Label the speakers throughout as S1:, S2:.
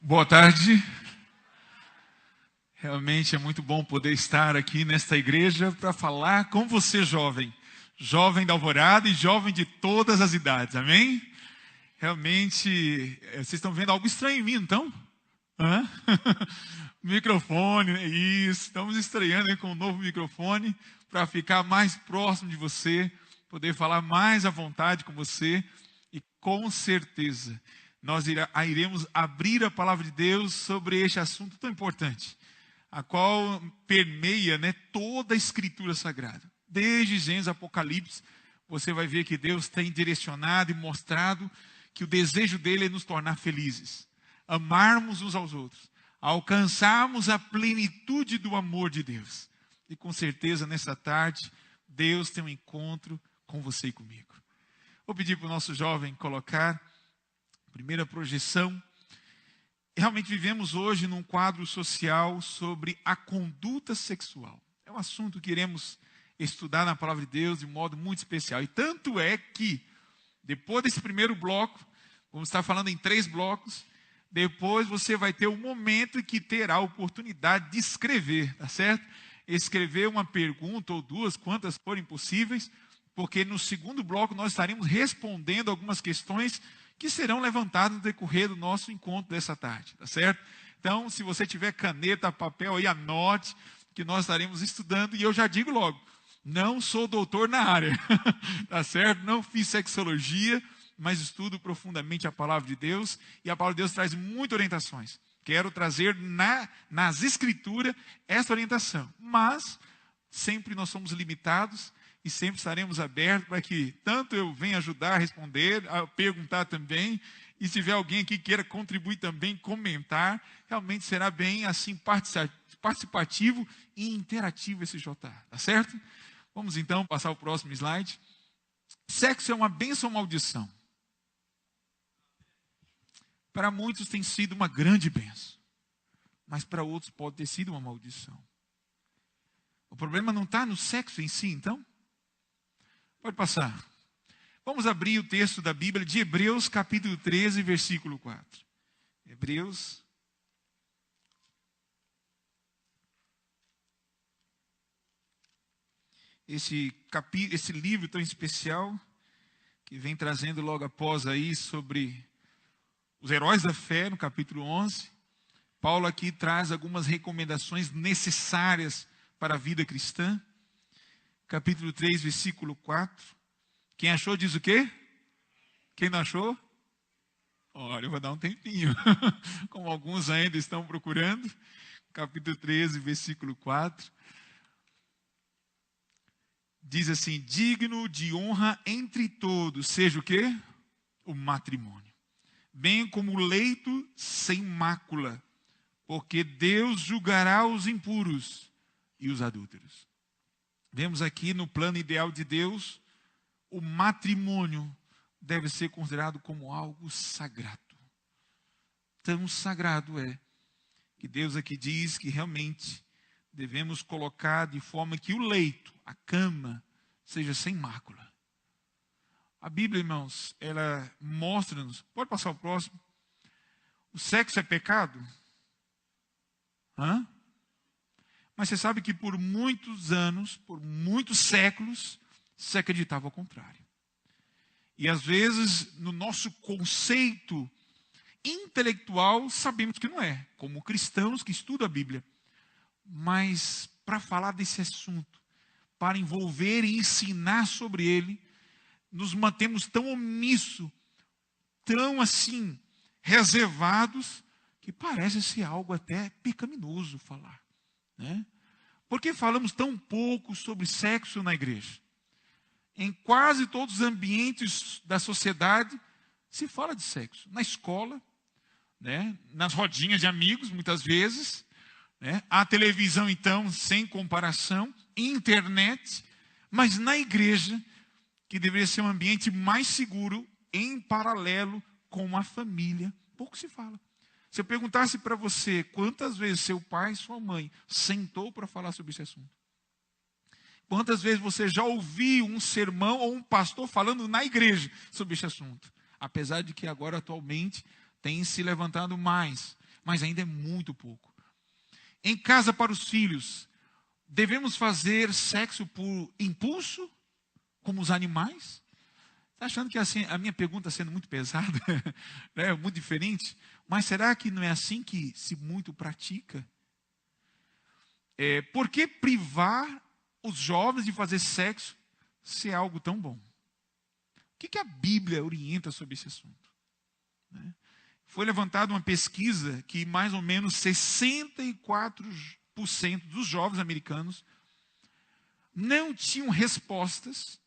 S1: Boa tarde. Realmente é muito bom poder estar aqui nesta igreja para falar com você, jovem. Jovem da Alvorada e jovem de todas as idades, amém? Realmente, vocês estão vendo algo estranho em mim, então? Hã? Microfone, isso. Estamos estreando aí com um novo microfone para ficar mais próximo de você, poder falar mais à vontade com você e com certeza nós iremos abrir a palavra de Deus sobre este assunto tão importante, a qual permeia, toda a Escritura Sagrada. Desde Gênesis a Apocalipse, você vai ver que Deus tem direcionado e mostrado que o desejo dele é nos tornar felizes, amarmos uns aos outros, alcançarmos a plenitude do amor de Deus. E com certeza, nessa tarde, Deus tem um encontro com você e comigo. Vou pedir para o nosso jovem colocar a primeira projeção. Realmente vivemos hoje num quadro social sobre a conduta sexual. É um assunto que iremos estudar na palavra de Deus de um modo muito especial. E tanto é que, depois desse primeiro bloco, vamos estar falando em 3 blocos, depois você vai ter um momento em que terá a oportunidade de escrever, tá certo? Escrever uma pergunta ou 2, quantas forem possíveis, porque no segundo bloco nós estaremos respondendo algumas questões que serão levantadas no decorrer do nosso encontro dessa tarde, tá certo? Então, se você tiver caneta, papel aí, anote que nós estaremos estudando. E eu já digo logo, não sou doutor na área, tá certo? Não fiz sexologia, mas estudo profundamente a palavra de Deus. E a palavra de Deus traz muitas orientações. Quero trazer nas Escrituras essa orientação. Mas sempre nós somos limitados e sempre estaremos abertos para que tanto eu venha ajudar a responder, a perguntar também. E se tiver alguém aqui que queira contribuir também, comentar, realmente será bem assim participativo e interativo esse JA, tá certo? Vamos então passar o próximo slide. Sexo é uma bênção ou maldição? Para muitos tem sido uma grande bênção, mas para outros pode ter sido uma maldição. O problema não está no sexo em si, então? Pode passar. Vamos abrir o texto da Bíblia de Hebreus, capítulo 13, versículo 4. Hebreus. Esse livro tão especial, que vem trazendo logo após aí sobre os heróis da fé, no capítulo 11. Paulo aqui traz algumas recomendações necessárias para a vida cristã. Capítulo 3, versículo 4. Quem achou diz o quê? Quem não achou? Olha, eu vou dar um tempinho. Como alguns ainda estão procurando. Capítulo 13, versículo 4. Diz assim: digno de honra entre todos, seja o quê? O matrimônio. Bem como o leito sem mácula, porque Deus julgará os impuros e os adúlteros. Vemos aqui no plano ideal de Deus, o matrimônio deve ser considerado como algo sagrado. Tão sagrado é que Deus aqui diz que realmente devemos colocar de forma que o leito, a cama, seja sem mácula. A Bíblia, irmãos, ela mostra-nos, pode passar o próximo, o sexo é pecado? Hã? Mas você sabe que por muitos anos, por muitos séculos, se acreditava ao contrário. E às vezes, no nosso conceito intelectual, sabemos que não é, como cristãos que estudam a Bíblia. Mas para falar desse assunto, para envolver e ensinar sobre ele, nos mantemos tão omissos, tão assim, reservados, que parece ser algo até pecaminoso falar. Por que falamos tão pouco sobre sexo na igreja? Em quase todos os ambientes da sociedade se fala de sexo. Na escola, nas rodinhas de amigos, muitas vezes. A televisão, então, sem comparação. Internet. Mas na igreja, que deveria ser um ambiente mais seguro, em paralelo com a família, pouco se fala. Se eu perguntasse para você quantas vezes seu pai e sua mãe sentou para falar sobre esse assunto? Quantas vezes você já ouviu um sermão ou um pastor falando na igreja sobre esse assunto? Apesar de que agora atualmente tem se levantado mais mas ainda é muito pouco. Em casa, para os filhos, devemos fazer sexo por impulso, como os animais? Está achando que assim, a minha pergunta está sendo muito pesada, né? Muito diferente? Mas será que não é assim que se muito pratica? Por que privar os jovens de fazer sexo se é algo tão bom? O que a Bíblia orienta sobre esse assunto? Né? Foi levantada uma pesquisa que mais ou menos 64% dos jovens americanos não tinham respostas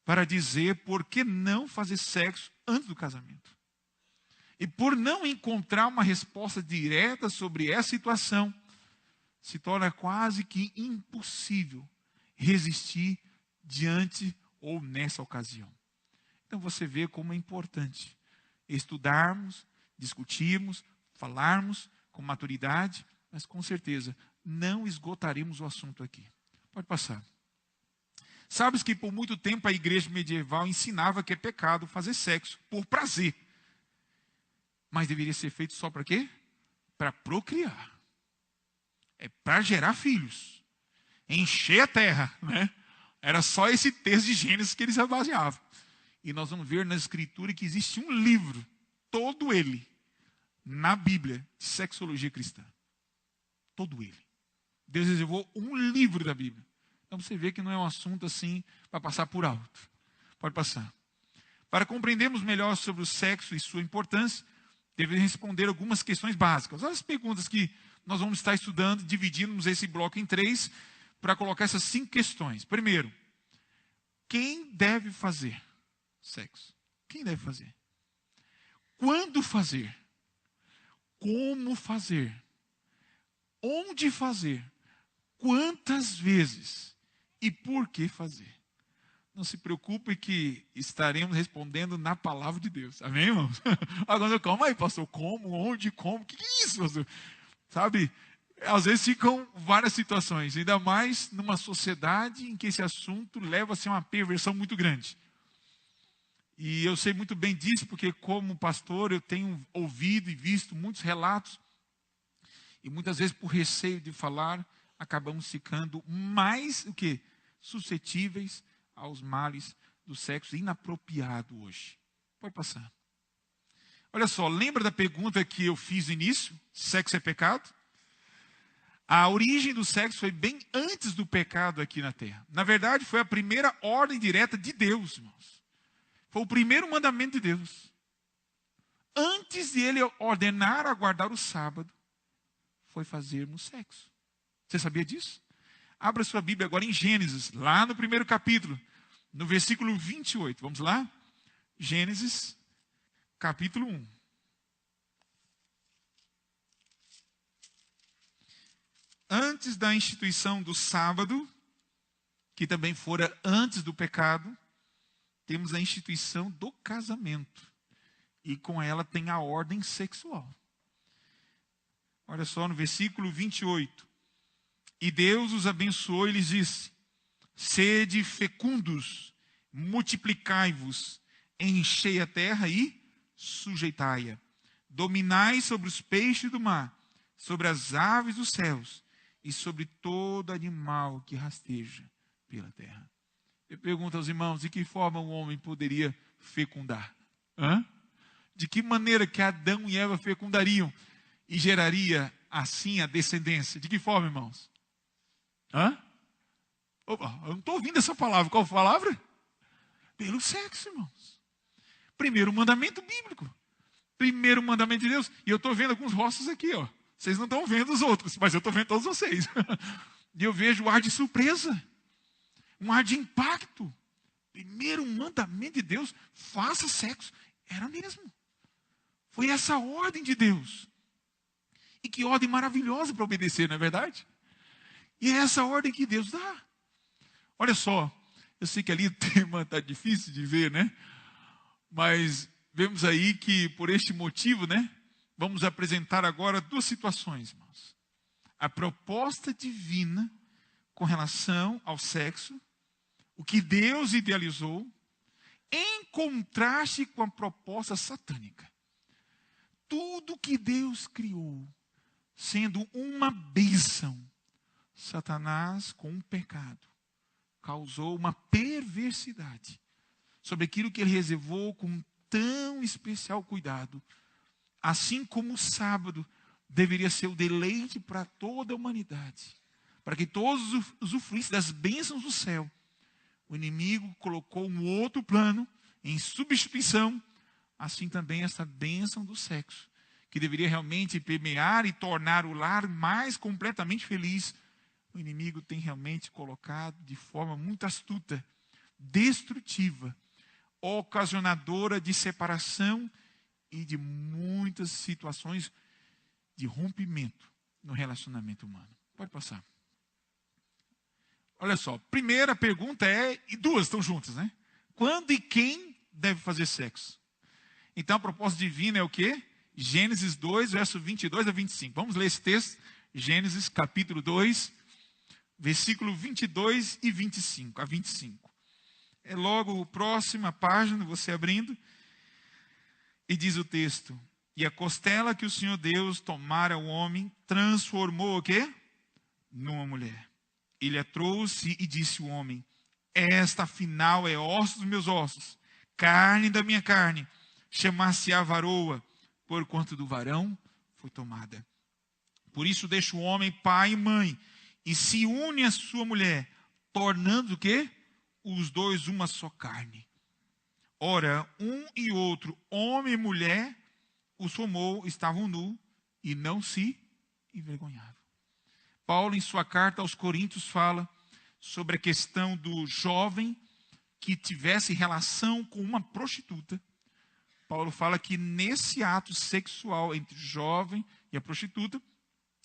S1: para dizer por que não fazer sexo antes do casamento. E por não encontrar uma resposta direta sobre essa situação, se torna quase que impossível resistir diante ou nessa ocasião. Então você vê como é importante estudarmos, discutirmos, falarmos com maturidade, mas com certeza não esgotaremos o assunto aqui. Pode passar. Sabes que por muito tempo a igreja medieval ensinava que é pecado fazer sexo por prazer. Mas deveria ser feito só para quê? Para procriar. É para gerar filhos. Encher a terra, né? Era só esse texto de Gênesis que eles baseavam. E nós vamos ver na Escritura que existe um livro, todo ele, na Bíblia, de sexologia cristã. Todo ele. Deus reservou um livro da Bíblia. Então você vê que não é um assunto assim para passar por alto. Pode passar. Para compreendermos melhor sobre o sexo e sua importância, devemos responder algumas questões básicas. Olha as perguntas que nós vamos estar estudando, dividimos esse bloco em 3, para colocar essas 5 questões. Primeiro, quem deve fazer sexo? Quem deve fazer? Quando fazer? Como fazer? Onde fazer? Quantas vezes? E por que fazer? Não se preocupe que estaremos respondendo na palavra de Deus. Amém, irmãos? Agora, calma aí, pastor. Como? Onde? Como? O que é isso, pastor? Sabe? Às vezes ficam várias situações. Ainda mais numa sociedade em que esse assunto leva a ser uma perversão muito grande. E eu sei muito bem disso, porque como pastor eu tenho ouvido e visto muitos relatos. E muitas vezes por receio de falar, acabamos ficando mais o quê? Suscetíveis aos males do sexo inapropriado hoje. Pode passar. Olha só, lembra da pergunta que eu fiz no início? Sexo é pecado? A origem do sexo foi bem antes do pecado aqui na terra. Na verdade, foi a primeira ordem direta de Deus, irmãos. Foi o primeiro mandamento de Deus. Antes de ele ordenar a guardar o sábado, foi fazermos sexo. Você sabia disso? Abra sua Bíblia agora em Gênesis, lá no primeiro capítulo, no versículo 28. Vamos lá? Gênesis, capítulo 1. Antes da instituição do sábado, que também fora antes do pecado, temos a instituição do casamento. E com ela tem a ordem sexual. Olha só no versículo 28. E Deus os abençoou e lhes disse: sede fecundos, multiplicai-vos, enchei a terra e sujeitai-a. Dominai sobre os peixes do mar, sobre as aves dos céus e sobre todo animal que rasteja pela terra. Eu pergunto aos irmãos, de que forma o homem poderia fecundar? De que maneira que Adão e Eva fecundariam e geraria assim a descendência? De que forma, irmãos? Opa, eu não estou ouvindo essa palavra. Qual palavra? Pelo sexo, irmãos. Primeiro mandamento bíblico. Primeiro mandamento de Deus. E eu estou vendo alguns rostos aqui, ó. Vocês não estão vendo os outros, mas eu estou vendo todos vocês. E eu vejo um ar de surpresa. Um ar de impacto. Primeiro mandamento de Deus, faça sexo. Era mesmo. Foi essa a ordem de Deus. E que ordem maravilhosa para obedecer, não é verdade? E é essa ordem que Deus dá. Olha só, eu sei que ali o tema está difícil de ver, né? Mas vemos aí que por este motivo, né? Vamos apresentar agora 2 situações, irmãos. A proposta divina com relação ao sexo, o que Deus idealizou, em contraste com a proposta satânica. tudo que Deus criou, sendo uma bênção, Satanás, com o pecado, causou uma perversidade sobre aquilo que ele reservou com tão especial cuidado. Assim como o sábado deveria ser o deleite para toda a humanidade, para que todos usufruíssem das bênçãos do céu, o inimigo colocou um outro plano em substituição. Assim também essa bênção do sexo, que deveria realmente permear e tornar o lar mais completamente feliz, o inimigo tem realmente colocado de forma muito astuta, destrutiva, ocasionadora de separação e de muitas situações de rompimento no relacionamento humano. Pode passar. Olha só, primeira pergunta e duas estão juntas, né? Quando e quem deve fazer sexo? Então, a proposta divina é o quê? Gênesis 2, verso 22 a 25. Vamos ler esse texto. Gênesis, capítulo 2, versículo 22 e 25 a 25. É logo a próxima página, você abrindo. E diz o texto: e a costela que o Senhor Deus tomara ao homem, transformou o quê? Numa mulher. Ele a trouxe e disse o homem: esta afinal é osso dos meus ossos, carne da minha carne. Chamar-se-á varoa, porquanto do varão foi tomada. Por isso deixa o homem pai e mãe, e se une à sua mulher, tornando o quê? Os dois uma só carne. Ora, um e outro, homem e mulher, os formou, estavam nu, e não se envergonhavam. Paulo, em sua carta aos Coríntios, fala sobre a questão do jovem que tivesse relação com uma prostituta. Paulo fala que nesse ato sexual entre o jovem e a prostituta,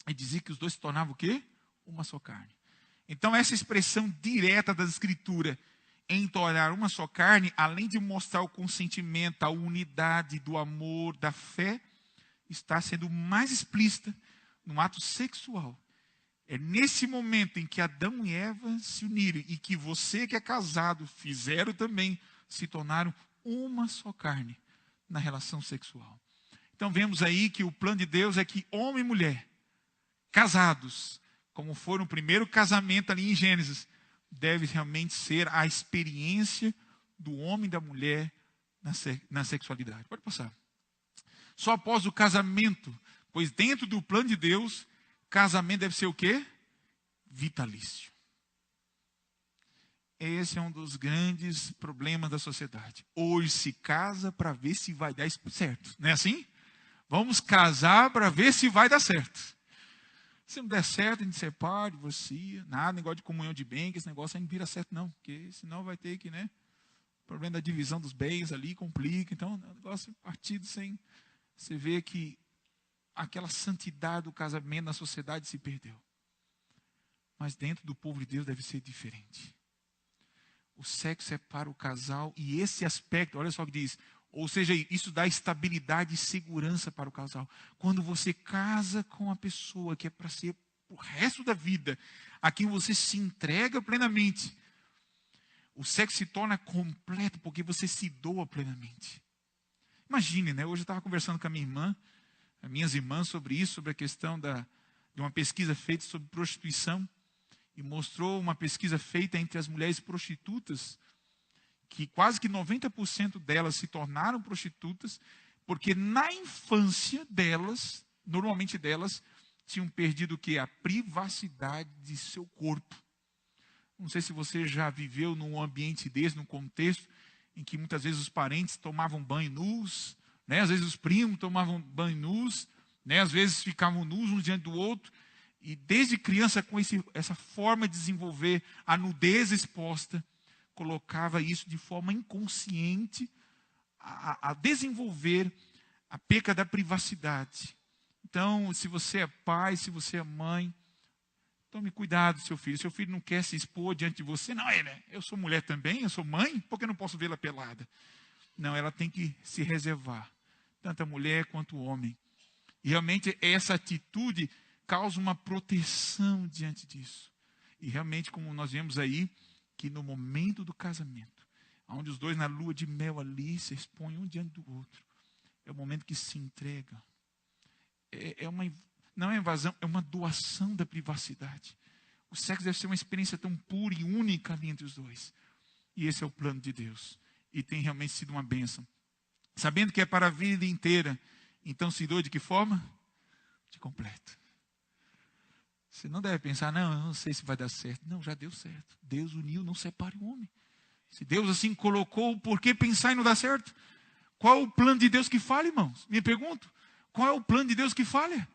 S1: ele dizia que os dois se tornavam o quê? Uma só carne. Então, essa expressão direta da Escritura, em tornar uma só carne, além de mostrar o consentimento, a unidade do amor, da fé, está sendo mais explícita no ato sexual. É nesse momento em que Adão e Eva se uniram e que você que é casado fizeram também, se tornaram uma só carne na relação sexual. Então vemos aí que o plano de Deus é que homem e mulher, casados, como foi no primeiro casamento ali em Gênesis, deve realmente ser a experiência do homem e da mulher na sexualidade. Pode passar. Só após o casamento, pois dentro do plano de Deus, casamento deve ser o quê? Vitalício. Esse é um dos grandes problemas da sociedade. Hoje se casa para ver se vai dar certo. Não é assim? Vamos casar para ver se vai dar certo. Se não der certo, a gente separa, divorcia. Nada, negócio de comunhão de bem, que esse negócio aí não vira certo não. Porque senão vai ter que, né? O problema da divisão dos bens ali complica. Então, o negócio partido sem... Você vê que aquela santidade do casamento na sociedade se perdeu. Mas dentro do povo de Deus deve ser diferente. O sexo é para o casal e esse aspecto, olha só o que diz, ou seja, isso dá estabilidade e segurança para o casal. Quando você casa com a pessoa que é para ser o resto da vida, a quem você se entrega plenamente, o sexo se torna completo porque você se doa plenamente. Imagine, né? Hoje eu estava conversando com a minha irmã, as minhas irmãs sobre isso, sobre a questão de uma pesquisa feita sobre prostituição. E mostrou uma pesquisa feita entre as mulheres prostitutas, que quase que 90% delas se tornaram prostitutas, porque na infância delas, normalmente delas, tinham perdido o quê? A privacidade de seu corpo. Não sei se você já viveu num ambiente desse, num contexto, em que muitas vezes os parentes tomavam banho nus, né? Às vezes os primos tomavam banho nus, né? Às vezes ficavam nus um diante do outro. E desde criança, com essa forma de desenvolver a nudez exposta, colocava isso de forma inconsciente a desenvolver a perca da privacidade. Então, se você é pai, se você é mãe, tome cuidado do seu filho. Seu filho não quer se expor diante de você. Não, eu sou mulher também, eu sou mãe, por que eu não posso vê-la pelada? Não, ela tem que se reservar, tanto a mulher quanto o homem. E realmente essa atitude causa uma proteção diante disso. E realmente, como nós vemos aí, que no momento do casamento, onde os dois na lua de mel ali se expõem um diante do outro, é o momento que se entregam, não é invasão, é uma doação da privacidade. O sexo deve ser uma experiência tão pura e única ali entre os dois. E esse é o plano de Deus. E tem realmente sido uma bênção. Sabendo que é para a vida inteira, então se doa de que forma? De completo. Você não deve pensar, não, eu não sei se vai dar certo. Não, já deu certo. Deus uniu, não separe o homem. Se Deus assim colocou, por que pensar e não dar certo? Qual é o plano de Deus que falha, irmãos? Me pergunto. Qual é o plano de Deus que falha?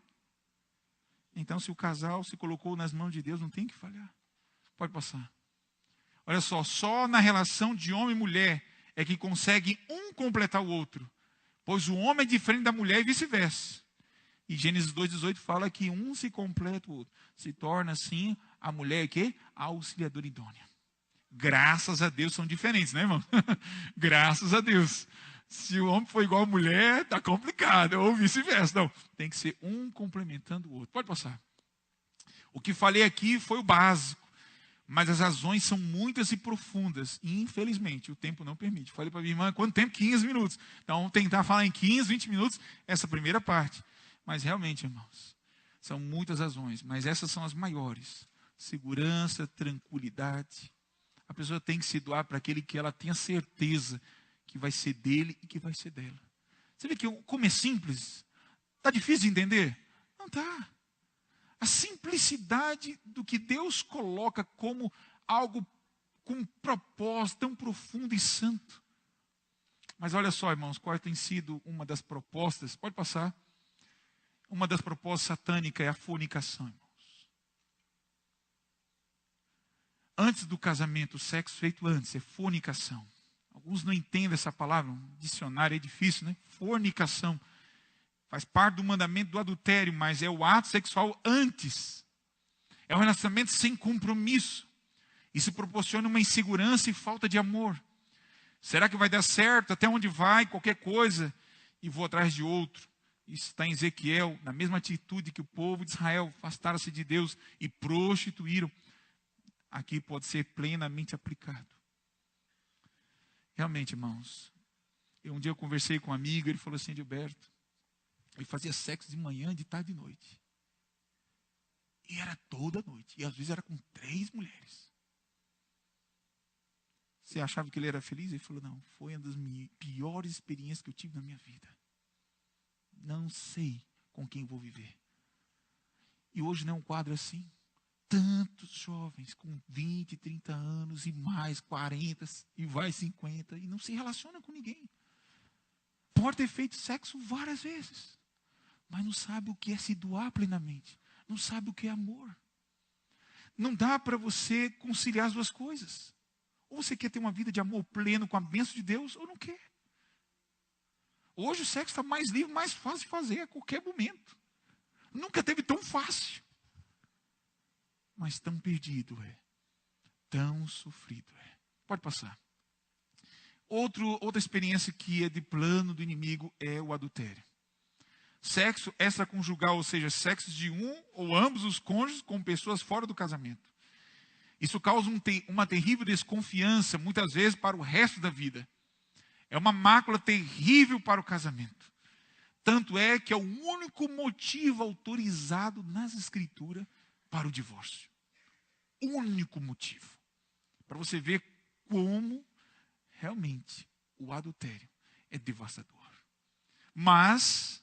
S1: Então, se o casal se colocou nas mãos de Deus, não tem que falhar. Pode passar. Olha só na relação de homem e mulher é que consegue um completar o outro. Pois o homem é diferente da mulher e vice-versa. E Gênesis 2,18 fala que um se completa o outro. Se torna assim a mulher que? A auxiliadora idônea. Graças a Deus são diferentes, né, irmão? Graças a Deus. Se o homem for igual a mulher, está complicado. Ou vice-versa. Não, tem que ser um complementando o outro. Pode passar. O que falei aqui foi o básico. Mas as razões são muitas e profundas. E, infelizmente, o tempo não permite. Falei para minha irmã, quanto tempo? 15 minutos. Então, vamos tentar falar em 15, 20 minutos essa primeira parte. Mas, realmente, irmãos, são muitas razões. Mas essas são as maiores. Segurança, tranquilidade. A pessoa tem que se doar para aquele que ela tenha certeza que vai ser dele e que vai ser dela. Você vê que como é simples? Está difícil de entender? Não está. A simplicidade do que Deus coloca como algo com um propósito tão profundo e santo. Mas olha só, irmãos, qual tem sido uma das propostas? Pode passar. Uma das propostas satânicas é a fornicação, irmãos. Antes do casamento, o sexo feito antes é fornicação. Alguns não entendem essa palavra, um dicionário é difícil, né? Fornicação. Faz parte do mandamento do adultério, mas é o ato sexual antes. É um relacionamento sem compromisso. Isso proporciona uma insegurança e falta de amor. Será que vai dar certo? Até onde vai? Qualquer coisa. E vou atrás de outro. Isso está em Ezequiel, na mesma atitude que o povo de Israel afastaram-se de Deus e prostituíram. Aqui pode ser plenamente aplicado. Realmente, irmãos, um dia eu conversei com um amigo, ele falou assim, Gilberto, ele fazia sexo de manhã, de tarde e de noite. E era toda noite. E às vezes era com 3 mulheres. Você achava que ele era feliz? Ele falou, não, foi uma das piores experiências que eu tive na minha vida. Não sei com quem vou viver. E hoje não é um quadro assim. Tantos jovens com 20, 30 anos e mais, 40 e vai 50 e não se relacionam com ninguém. Pode ter feito sexo várias vezes, mas não sabe o que é se doar plenamente. Não sabe o que é amor. Não dá para você conciliar as duas coisas. Ou você quer ter uma vida de amor pleno com a bênção de Deus, ou não quer. Hoje o sexo está mais livre, mais fácil de fazer a qualquer momento. Nunca teve tão fácil. Mas tão perdido é. Tão sofrido é. Pode passar. Outra experiência que é de plano do inimigo é o adultério. Sexo extraconjugal, ou seja, sexo de um ou ambos os cônjuges com pessoas fora do casamento. Isso causa uma terrível desconfiança, muitas vezes, para o resto da vida. É uma mácula terrível para o casamento. Tanto é que é o único motivo autorizado nas Escrituras para o divórcio. O único motivo. Para você ver como realmente o adultério é devastador. Mas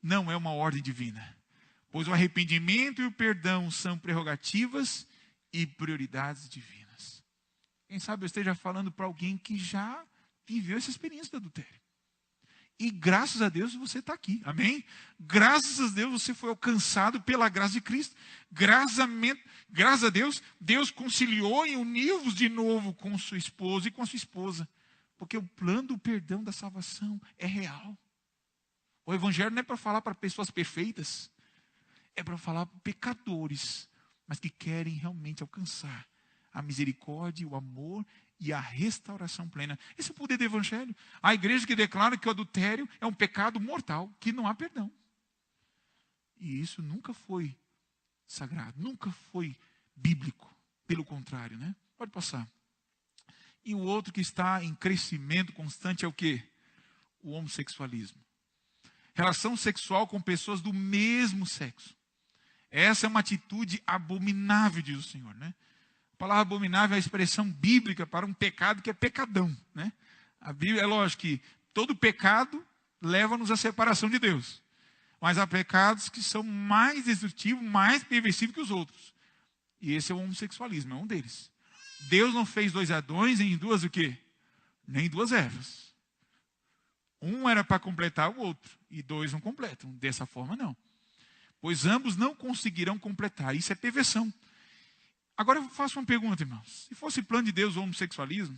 S1: não é uma ordem divina. Pois o arrependimento e o perdão são prerrogativas e prioridades divinas. Quem sabe eu esteja falando para alguém que já viveu essa experiência do adultério. E graças a Deus você está aqui, amém? Graças a Deus você foi alcançado pela graça de Cristo. Graças a Deus, Deus conciliou e uniu-vos de novo com sua esposa e com a sua esposa. Porque o plano do perdão da salvação é real. O evangelho não é para falar para pessoas perfeitas. É para falar para pecadores, mas que querem realmente alcançar a misericórdia, o amor e a restauração plena. Esse é o poder do evangelho. A igreja que declara que o adultério é um pecado mortal, que não há perdão. E isso nunca foi sagrado, nunca foi bíblico. Pelo contrário, né? Pode passar. E o outro que está em crescimento constante é o quê? O homossexualismo. relação sexual com pessoas do mesmo sexo. Essa é uma atitude abominável, diz o Senhor, né? A palavra abominável é a expressão bíblica para um pecado que é pecadão, né? A Bíblia, é lógico que todo pecado leva-nos à separação de Deus. Mas há pecados que são mais destrutivos, mais perversivos que os outros. E esse é o homossexualismo, é um deles. Deus não fez dois Adões em duas o quê? Nem duas Evas. Um era para completar o outro, e dois não completam. Dessa forma, não. Pois ambos não conseguirão completar. Isso é perversão. Agora eu faço uma pergunta, irmãos. Se fosse plano de Deus o homossexualismo,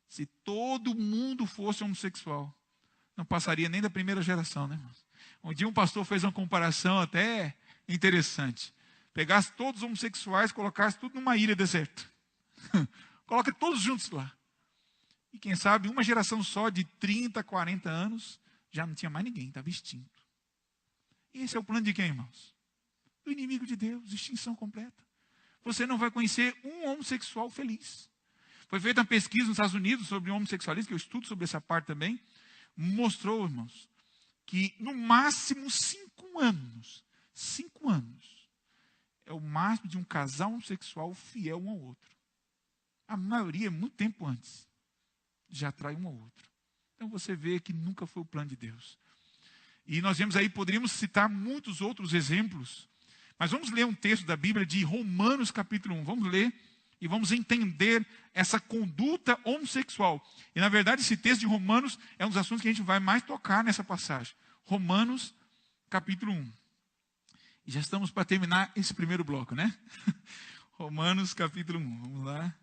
S1: se todo mundo fosse homossexual, não passaria nem da primeira geração, né, irmãos? Um dia um pastor fez uma comparação até interessante. Pegasse todos os homossexuais, colocasse tudo numa ilha deserta. Coloca todos juntos lá. E quem sabe, uma geração só de 30, 40 anos, já não tinha mais ninguém, estava extinto. Esse é o plano de quem, irmãos? Do inimigo de Deus, extinção completa. Você não vai conhecer um homossexual feliz. Foi feita uma pesquisa nos Estados Unidos sobre homossexualismo, que eu estudo sobre essa parte também, mostrou, irmãos, que no máximo 5 anos é o máximo de um casal homossexual fiel um ao outro. A maioria, muito tempo antes, já trai um ao outro. Então você vê que nunca foi o plano de Deus. E nós vemos aí, poderíamos citar muitos outros exemplos, mas vamos ler um texto da Bíblia de Romanos capítulo 1. Vamos ler e vamos entender essa conduta homossexual. E na verdade esse texto de Romanos é um dos assuntos que a gente vai mais tocar nessa passagem. Romanos capítulo 1. E já estamos para terminar esse primeiro bloco, né? Romanos capítulo 1. Vamos lá.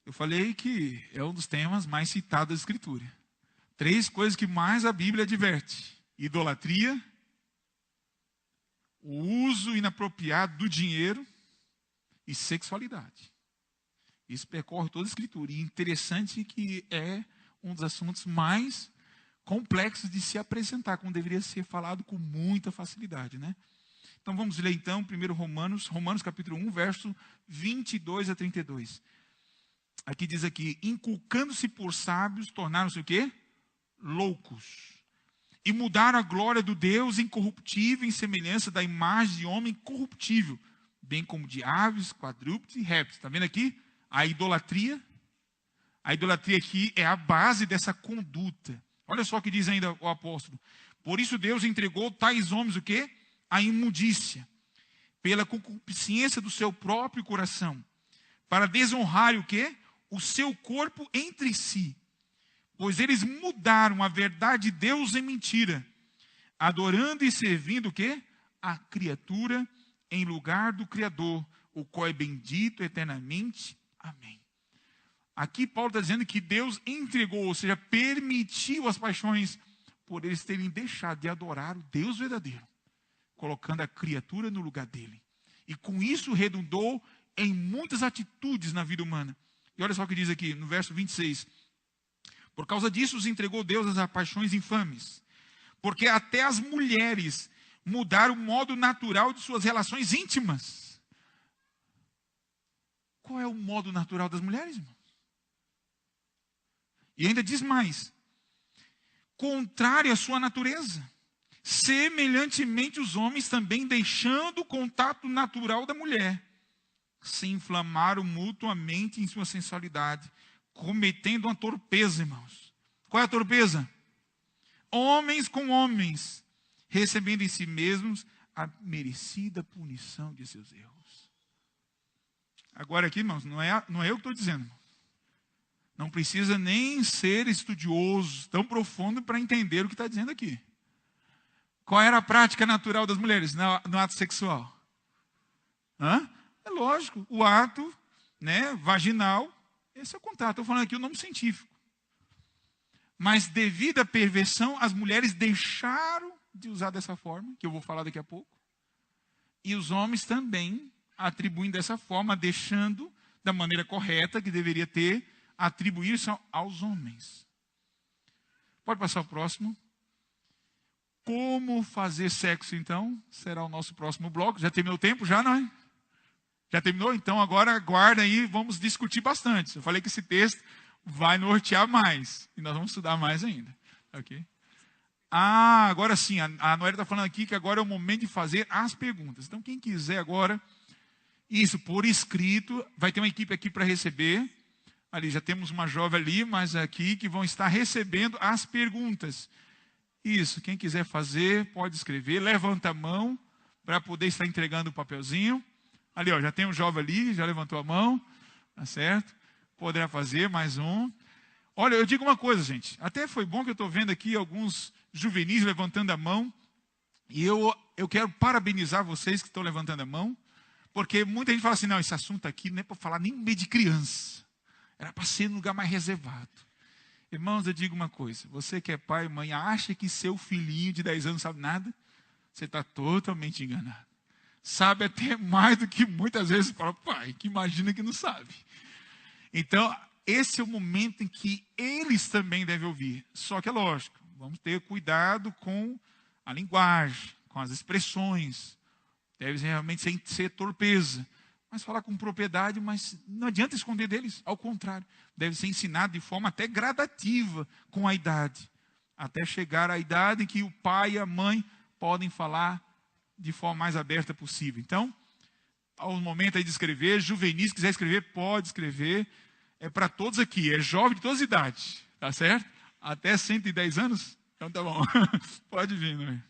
S1: Eu falei que é um dos temas mais citados da Escritura. 3 coisas que mais a Bíblia adverte: idolatria, o uso inapropriado do dinheiro e sexualidade. Isso percorre toda a Escritura. E interessante que é um dos assuntos mais complexos de se apresentar, como deveria ser falado com muita facilidade, né? Então vamos ler então primeiro Romanos capítulo 1, verso 22 a 32. Aqui diz aqui: inculcando-se por sábios, tornaram-se o quê? Loucos. E mudaram a glória do Deus incorruptível em semelhança da imagem de homem corruptível, bem como de aves, quadrúpedes e répteis. Está vendo aqui? A idolatria. A idolatria aqui é a base dessa conduta. Olha só o que diz ainda o apóstolo. Por isso Deus entregou tais homens o quê? A imundícia, pela concupiscência do seu próprio coração, para desonrar o quê? O seu corpo entre si. Pois eles mudaram a verdade de Deus em mentira, adorando e servindo o quê? A criatura em lugar do Criador, o qual é bendito eternamente. Amém. Aqui Paulo está dizendo que Deus entregou, ou seja, permitiu as paixões, por eles terem deixado de adorar o Deus verdadeiro, colocando a criatura no lugar dele. E com isso redundou em muitas atitudes na vida humana. E olha só o que diz aqui no verso 26. Por causa disso os entregou Deus às paixões infames, porque até as mulheres mudaram o modo natural de suas relações íntimas. Qual é o modo natural das mulheres, irmão? E ainda diz mais: contrário à sua natureza. Semelhantemente os homens também, deixando o contato natural da mulher, se inflamaram mutuamente em sua sensualidade, cometendo uma torpeza, irmãos. Qual é a torpeza? Homens com homens, recebendo em si mesmos a merecida punição de seus erros. Agora aqui, irmãos, não é eu que estou dizendo. Não precisa nem ser estudioso tão profundo para entender o que está dizendo aqui. Qual era a prática natural das mulheres no ato sexual? É lógico, o ato, né, vaginal. Esse é o contato. Estou falando aqui o nome científico. Mas devido à perversão, as mulheres deixaram de usar dessa forma, que eu vou falar daqui a pouco. E os homens também atribuindo dessa forma, deixando da maneira correta que deveria ter, atribuir-se aos homens. Pode passar o próximo. Como fazer sexo, então? Será o nosso próximo bloco. Já terminou o tempo? Já não é? Já terminou? Então agora aguarda aí, vamos discutir bastante. Eu falei que esse texto vai nortear mais. E nós vamos estudar mais ainda. Ok? Ah, agora sim, a Noélia está falando aqui que agora é o momento de fazer as perguntas. Então quem quiser agora, isso por escrito, vai ter uma equipe aqui para receber. Ali já temos uma jovem ali, mas aqui que vão estar recebendo as perguntas. Isso, quem quiser fazer, pode escrever, levanta a mão para poder estar entregando o papelzinho. Ali, ó, já tem um jovem ali, já levantou a mão, tá certo? Poderá fazer mais um. Olha, eu digo uma coisa, gente, até foi bom que eu estou vendo aqui alguns juvenis levantando a mão, e eu quero parabenizar vocês que estão levantando a mão, porque muita gente fala assim, não, esse assunto aqui não é para falar nem no meio de criança, era para ser no lugar mais reservado. Irmãos, eu digo uma coisa, você que é pai e mãe, acha que seu filhinho de 10 anos não sabe nada? Você está totalmente enganado. Sabe até mais do que muitas vezes fala, pai, que imagina que não sabe. Então, esse é o momento em que eles também devem ouvir. Só que é lógico, vamos ter cuidado com a linguagem, com as expressões. Deve realmente ser torpeza. Mas falar com propriedade, mas não adianta esconder deles. Ao contrário, deve ser ensinado de forma até gradativa com a idade. Até chegar à idade em que o pai e a mãe podem falar de forma mais aberta possível. Então, ao momento aí de escrever, juvenis, se quiser escrever, pode escrever. É para todos aqui, é jovem de todas as idades, tá certo? Até 110 anos? Então tá bom, pode vir, né?